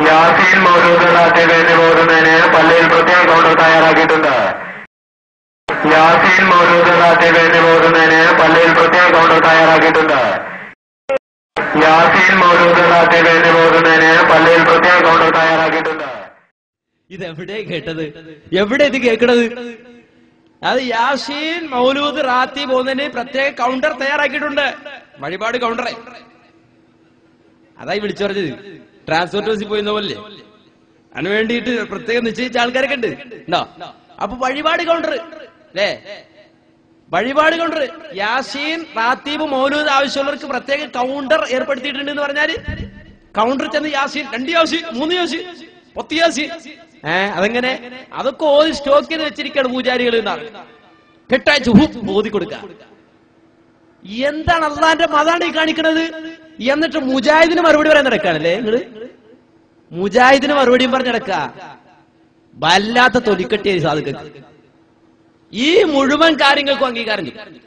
യാസീൻ മൗലൂദ് റാത്തീബ് വേണ്ടി ഓതുന്നതിന് പള്ളിയിൽ പ്രത്യേക കൗണ്ടർ തയ്യാറാക്കിയിട്ടുണ്ട്. യാസീൻ മൗലൂദ് റാത്തീബ് വേണ്ടി ഓതുന്നതിന് പള്ളിയിൽ പ്രത്യേക കൗണ്ടർ തയ്യാറാക്കിയിട്ടുണ്ട്. യാസീൻ മൗലൂദ് റാത്തീബ് വേണ്ടി ഓതുന്നതിന് പള്ളിയിൽ പ്രത്യേക കൗണ്ടർ തയ്യാറാക്കിയിട്ടുണ്ട്. ഇതെവിടെ കേട്ടത്? എവിടെ ഇത് കേൾക്കണത്? അത് യാസീൻ മൗലൂദ് റാത്തീബ് പോകുന്നതിന് പ്രത്യേക കൗണ്ടർ തയ്യാറാക്കിയിട്ടുണ്ട്. വഴിപാട് കൗണ്ടറെ അതായി വിളിച്ചു പറഞ്ഞത്. ട്രാൻസ്പോർട്ട് ബസ്സിൽ പോയിരുന്ന പോലെ അതിന് വേണ്ടിയിട്ട് പ്രത്യേകം നിശ്ചയിച്ച ആൾക്കാരൊക്കെ ഉണ്ട് ഉണ്ടോ? അപ്പൊ വഴിപാട് കൗണ്ടർ അല്ലേ? വഴിപാട് കൗണ്ടർ യാസീൻ റാത്തീബ് മൗലൂദ് ആവശ്യമുള്ളവർക്ക് പ്രത്യേക കൗണ്ടർ ഏർപ്പെടുത്തിയിട്ടുണ്ട് എന്ന് പറഞ്ഞാല് കൗണ്ടർ ചെന്ന് യാസീൻ 2 യാസീൻ 3 യാസീൻ 10 യാസീൻ അതെങ്ങനെ? അതൊക്കെ ഓതി സ്റ്റോക്ക് ചെയ്ത് വെച്ചിരിക്കുകയാണ് പൂജാരികൾ എന്നാണ്. കെട്ടാഴ്ച ഓതി കൊടുക്ക. എന്താണ് അള്ളാന്റെ മതാണ് ഈ കാണിക്കണത്? എന്നിട്ട് മുജാഹിദിന് മറുപടി പറയാൻ നടക്കാണല്ലേ നിങ്ങള്? മുജാഹിദിന് മറുപടിയും പറഞ്ഞ് നടക്ക. വല്ലാത്ത തൊലിക്കട്ടിയ സാധുക്കൾക്ക് ഈ മുഴുവൻ കാര്യങ്ങൾക്കും അംഗീകാരം ചെയ്യും.